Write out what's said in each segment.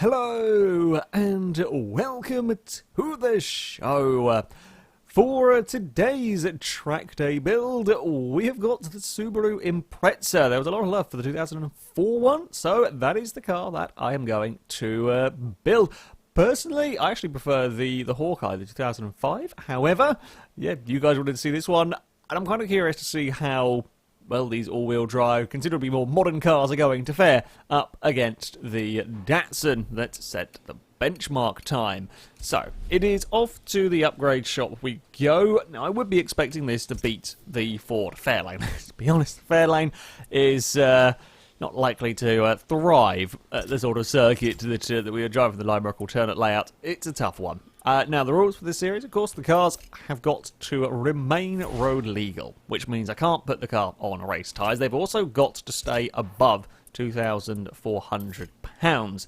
Hello and welcome to the show. For today's track day build, we have got the Subaru Impreza. There was a lot of love for the 2004 one, so that is the car that I am going to build. Personally, I actually prefer the Hawkeye, the 2005. However, yeah, you guys wanted to see this one, and I'm kind of curious to see how well these all-wheel drive, considerably more modern cars are going to fare up against the Datsun that set the benchmark time. So, it is off to the upgrade shop we go. Now, I would be expecting this to beat the Ford Fairlane. To be honest, the Fairlane is not likely to thrive at the sort of circuit that we are driving the Limerick alternate layout. It's a tough one. Now, the rules for this series, of course, the cars have got to remain road legal, which means I can't put the car on race tyres. They've also got to stay above £2,400.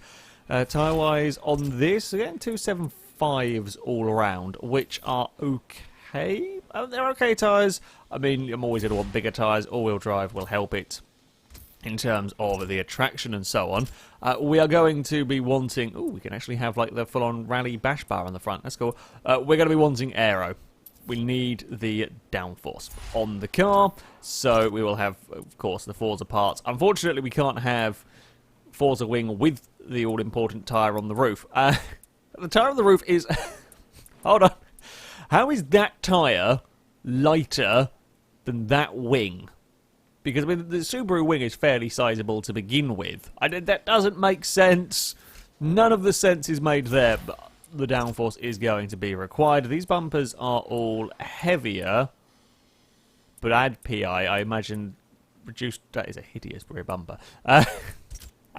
Tyre-wise on this, again, 275s all around, which are okay. They're okay tyres. I mean, I'm always going to want bigger tyres. All-wheel drive will help it in terms of the attraction and so on. We are going to be wanting... Oh, we can actually have like the full-on rally bash bar on the front. That's cool. We're going to be wanting aero. We need the downforce on the car. So we will have, of course, the Forza parts. Unfortunately, we can't have Forza wing with the all-important tyre on the roof. The tyre on the roof is... Hold on. How is that tyre lighter than that wing? Because, I mean, the Subaru wing is fairly sizable to begin with. That doesn't make sense. None of the sense is made there, but the downforce is going to be required. These bumpers are all heavier, but add PI, I imagine, reduced... That is a hideous rear bumper. I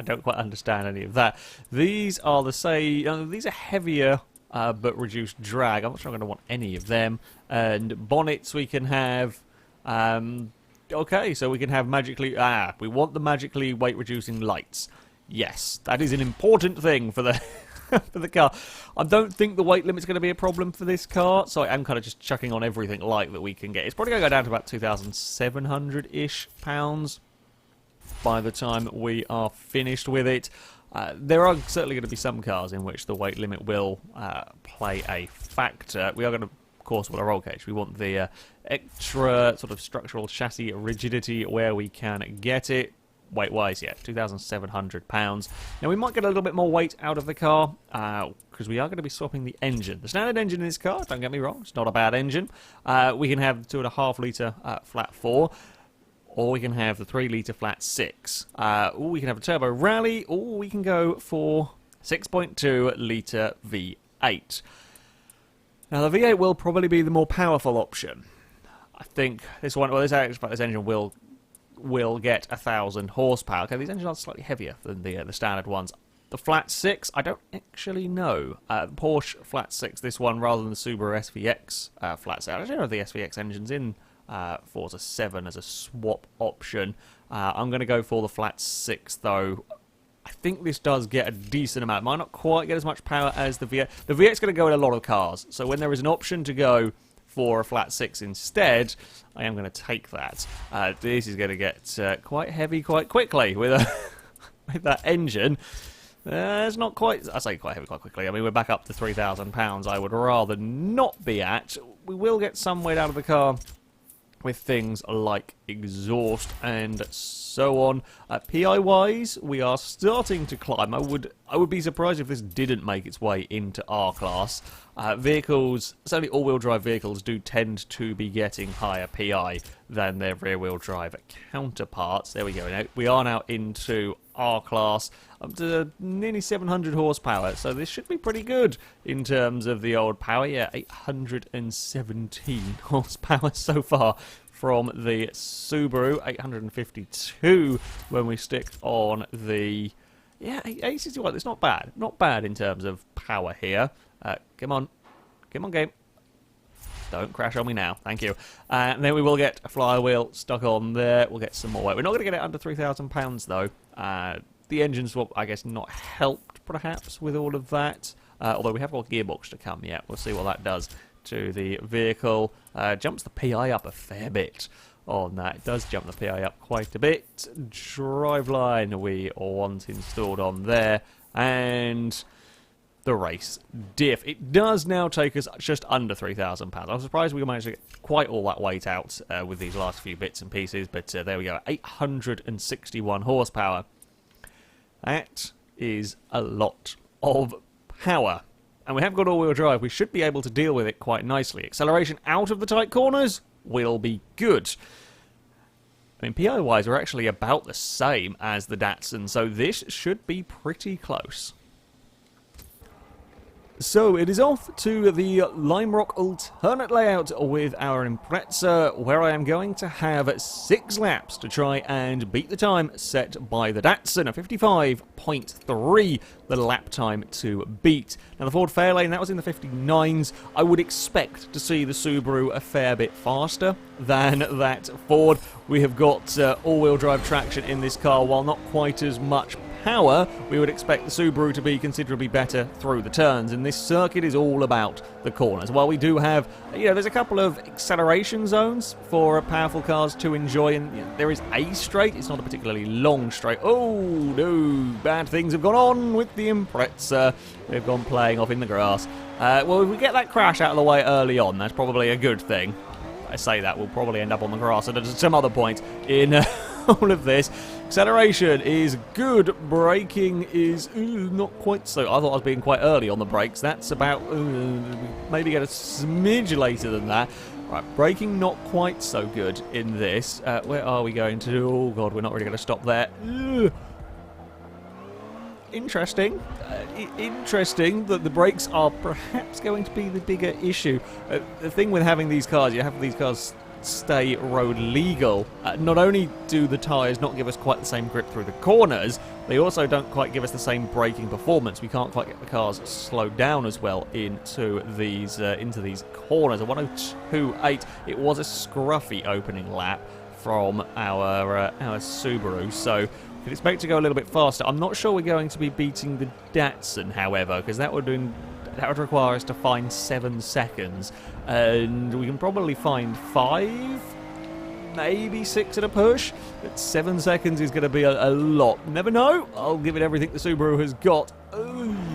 don't quite understand any of that. These are the same... these are heavier, but reduced drag. I'm not sure I'm going to want any of them. And bonnets we can have... Okay, so we can have magically... we want the magically weight-reducing lights. Yes, that is an important thing for the for the car. I don't think the weight limit's going to be a problem for this car, so I'm kind of just chucking on everything light that we can get. It's probably going to go down to about 2,700-ish pounds by the time we are finished with it. There are certainly going to be some cars in which the weight limit will play a factor. We are going to... Of course, with a roll cage, we want the extra sort of structural chassis rigidity where we can get it. Weight-wise, yeah, £2,700. Now, we might get a little bit more weight out of the car because we are going to be swapping the engine. The standard engine in this car, don't get me wrong, it's not a bad engine. We can have the 2.5 litre flat 4, or we can have the 3 litre flat 6. Or we can have a turbo rally, or we can go for 6.2 litre V8. Now, the V8 will probably be the more powerful option. I think this one, well, this engine will get 1,000 horsepower. Okay, these engines are slightly heavier than the standard ones. The flat 6, I don't actually know. Porsche flat 6, this one, rather than the Subaru SVX flat 6. I don't know the SVX engines in Forza 7 as a swap option. I'm going to go for the flat 6, though. I think this does get a decent amount. It might not quite get as much power as the V8. The V8's going to go in a lot of cars, so when there is an option to go for a flat 6 instead, I am going to take that. This is going to get quite heavy quite quickly with with that engine. It's not quite... I say quite heavy quite quickly. I mean, we're back up to £3,000. I would rather not be at. We will get some weight out of the car with things like exhaust and so on. PI-wise, we are starting to climb. I would be surprised if this didn't make its way into R-Class. Vehicles, certainly all-wheel drive vehicles, do tend to be getting higher PI than their rear-wheel drive counterparts. There we go. We are now into R-Class, up to nearly 700 horsepower, so this should be pretty good in terms of the old power. Yeah, 817 horsepower so far from the Subaru, 852 when we stick on the... Yeah, 861, it's not bad. Not bad in terms of power here. Come on. Come on, game. Don't crash on me now. Thank you. And then we will get a flywheel stuck on there. We'll get some more weight. We're not going to get it under £3,000, though. The engine swap, I guess, not helped, perhaps, with all of that. Although we have got a gearbox to come yet. We'll see what that does to the vehicle. Jumps the PI up a fair bit on that. It does jump the PI up quite a bit. Driveline we want installed on there. And the race diff. It does now take us just under £3,000. I was surprised we managed to get quite all that weight out with these last few bits and pieces, but there we go, 861 horsepower. That is a lot of power. And we have got all-wheel drive. We should be able to deal with it quite nicely. Acceleration out of the tight corners will be good. I mean, PI-wise, we're actually about the same as the Datsun, so this should be pretty close. So it is off to the Lime Rock alternate layout with our Impreza, where I am going to have 6 laps to try and beat the time set by the Datsun, a 55.3, the lap time to beat. Now the Ford Fairlane, that was in the 59s. I would expect to see the Subaru a fair bit faster than that Ford. We have got all-wheel drive traction in this car, while not quite as much power, we would expect the Subaru to be considerably better through the turns, and this circuit is all about the corners. While we do have, there's a couple of acceleration zones for powerful cars to enjoy, and there is a straight. It's not a particularly long straight. Oh no, bad things have gone on with the Impreza. They've gone playing off in the grass. Well, if we get that crash out of the way early on, that's probably a good thing. I say that, we'll probably end up on the grass at some other point in all of this. Acceleration is good. Braking is not quite so. I thought I was being quite early on the brakes. That's about maybe get a smidge later than that. Right, braking not quite so good in this. Where are we going to? Oh god, we're not really going to stop there. Interesting. Interesting that the brakes are perhaps going to be the bigger issue. The thing with having these cars, you have these cars stay road legal. Not only do the tyres not give us quite the same grip through the corners, they also don't quite give us the same braking performance. We can't quite get the cars slowed down as well into these corners. A 102.8. It was a scruffy opening lap from our Subaru, so we can expect to go a little bit faster. I'm not sure we're going to be beating the Datsun, however, because that would require us to find 7 seconds, and we can probably find 5, maybe 6 at a push, but 7 seconds is going to be a lot. Never know. I'll give it everything the Subaru has got.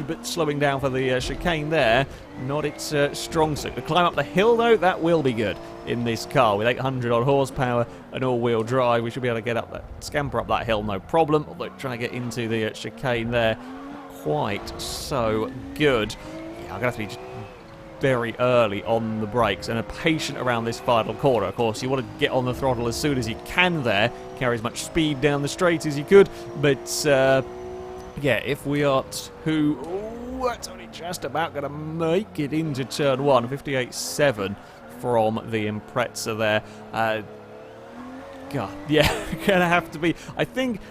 But slowing down for the chicane there, not its strong suit. To climb up the hill, though, that will be good in this car. With 800 odd horsepower and all-wheel drive, we should be able to get up that, scamper up that hill, no problem. Although trying to get into the chicane there, quite so good. Yeah, I'm going to have to be just very early on the brakes and patient around this final corner. Of course, you want to get on the throttle as soon as you can there, carry as much speed down the straight as you could, but yeah, if we are that's only just about going to make it into turn 1, 58.7 from the Impreza there. God, yeah, going to have to be, I think,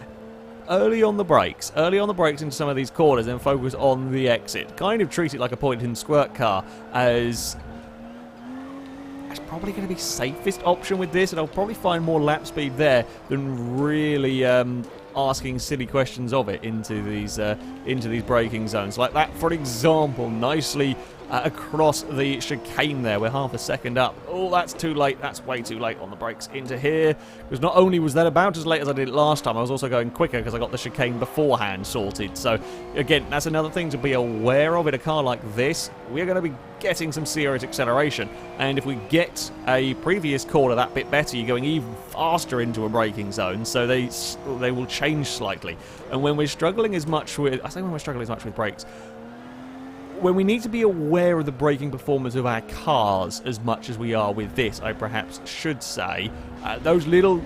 early on the brakes into some of these corners, and focus on the exit. Kind of treat it like a point-and-squirt car, as that's probably going to be safest option with this, and I'll probably find more lap speed there than really asking silly questions of it into these braking zones. Like that, for example, nicely across the chicane there. We're half a second up. Oh, that's too late. That's way too late on the brakes into here. Because not only was that about as late as I did it last time, I was also going quicker because I got the chicane beforehand sorted. So, again, that's another thing to be aware of in a car like this. We're going to be getting some serious acceleration. And if we get a previous corner that bit better, you're going even faster into a braking zone. So they will change slightly. And when we're struggling as much with... I say when we're struggling as much with brakes... When we need to be aware of the braking performance of our cars as much as we are with this, I perhaps should say, those little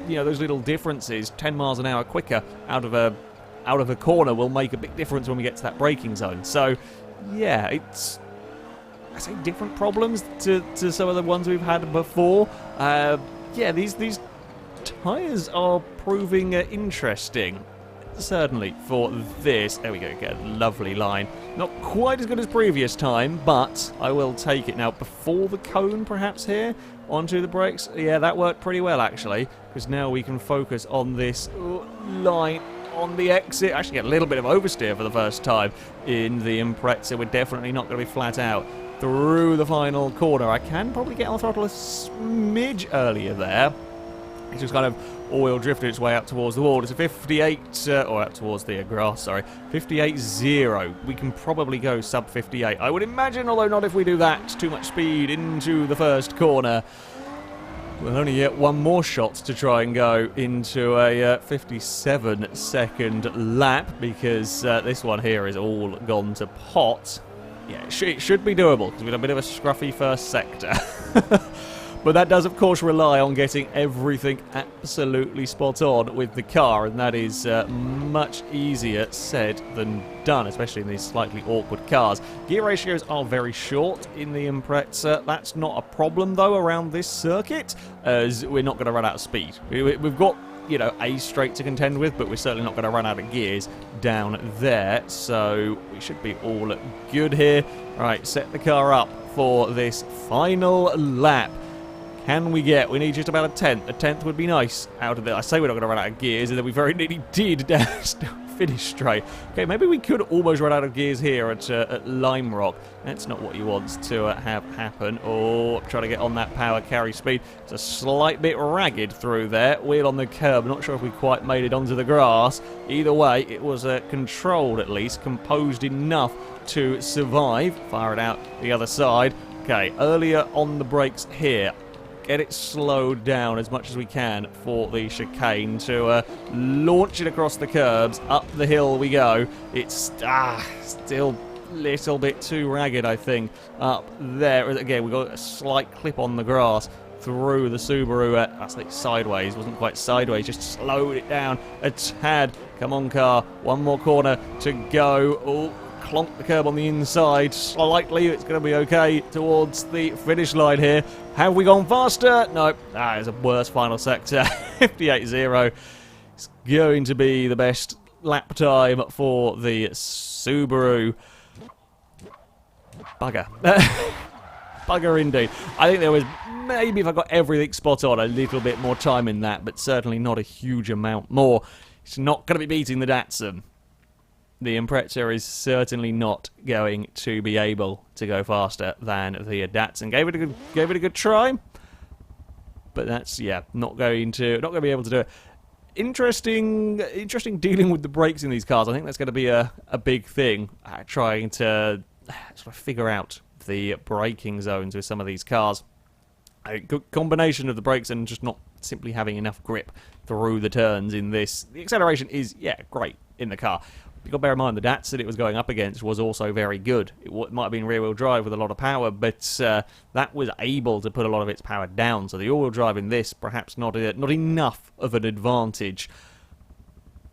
differences, 10 miles an hour quicker out of a corner, will make a big difference when we get to that braking zone. So, yeah, it's, I say, different problems to some of the ones we've had before. Yeah, these tyres are proving interesting. Certainly for this. There we go, get a lovely line. Not quite as good as previous time, but I will take it. Now, before the cone perhaps here, onto the brakes. Yeah, that worked pretty well actually, because now we can focus on this line on the exit. Actually get a little bit of oversteer for the first time in the Impreza. We're definitely not going to be flat out through the final corner. I can probably get on the throttle a smidge earlier there. It's just kind of all-wheel drifted its way out towards the wall. It's a 58, or out towards the grass, sorry. 58.0. We can probably go sub 58. I would imagine, although not if we do that. Too much speed into the first corner. We'll only get one more shot to try and go into a 57-second lap, because this one here is all gone to pot. Yeah, it should be doable, because we've got a bit of a scruffy first sector. But that does, of course, rely on getting everything absolutely spot on with the car, and that is much easier said than done, especially in these slightly awkward cars. Gear ratios are very short in the Impreza. That's not a problem, though, around this circuit, as we're not going to run out of speed. We've got, you know, a straight to contend with, but we're certainly not going to run out of gears down there, so we should be all good here. All right, set the car up for this final lap. Can we get? We need just about a tenth. A tenth would be nice out of it. I say we're not going to run out of gears, and then we very nearly did finish straight. Okay, maybe we could almost run out of gears here at Lime Rock. That's not what you want to have happen. Or try to get on that power carry speed. It's a slight bit ragged through there. Wheel on the curb. Not sure if we quite made it onto the grass. Either way, it was controlled at least, composed enough to survive. Fire it out the other side. Okay, earlier on the brakes here. Get it slowed down as much as we can for the chicane to launch it across the curbs. Up the hill we go. It's still a little bit too ragged, I think. Up there. Again, we got a slight clip on the grass through the Subaru. That's like sideways. Wasn't quite sideways. Just slowed it down a tad. Come on, car. One more corner to go. Oh. Clonk the curb on the inside slightly. It's going to be okay towards the finish line here. Have we gone faster? No. It's a worse final sector. 58.0. It's going to be the best lap time for the Subaru. Bugger. Bugger indeed. I think there was, maybe if I got everything spot on, a little bit more time in that, but certainly not a huge amount more. It's not going to be beating the Datsun. The Impreza is certainly not going to be able to go faster than the Datsun. Gave it a good try, but that's not going to be able to do it. Interesting dealing with the brakes in these cars. I think that's going to be a big thing. Trying to sort of figure out the braking zones with some of these cars. A good combination of the brakes and just not simply having enough grip through the turns in this. The acceleration is great in the car. You've got to bear in mind the Datsun it was going up against was also very good. It might have been rear-wheel drive with a lot of power, but that was able to put a lot of its power down. So the all-wheel drive in this, perhaps not enough of an advantage.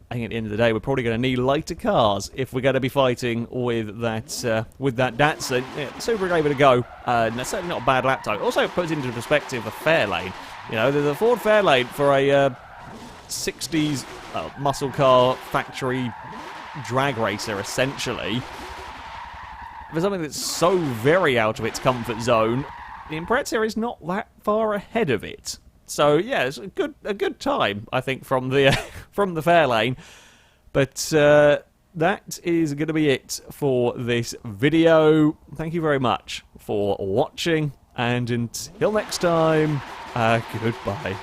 I think at the end of the day, we're probably going to need lighter cars if we're going to be fighting with that Datsun. Yeah, the Subaru gave it a go, and that's certainly not a bad lap time. Also, it puts into perspective a Fairlane. You know, the Ford Fairlane for a 60s muscle car factory drag racer, essentially. For something that's so very out of its comfort zone, the Impreza is not that far ahead of it. So yeah, it's a good time, I think, from the from the Fairlane. But that is going to be it for this video. Thank you very much for watching, and until next time, goodbye.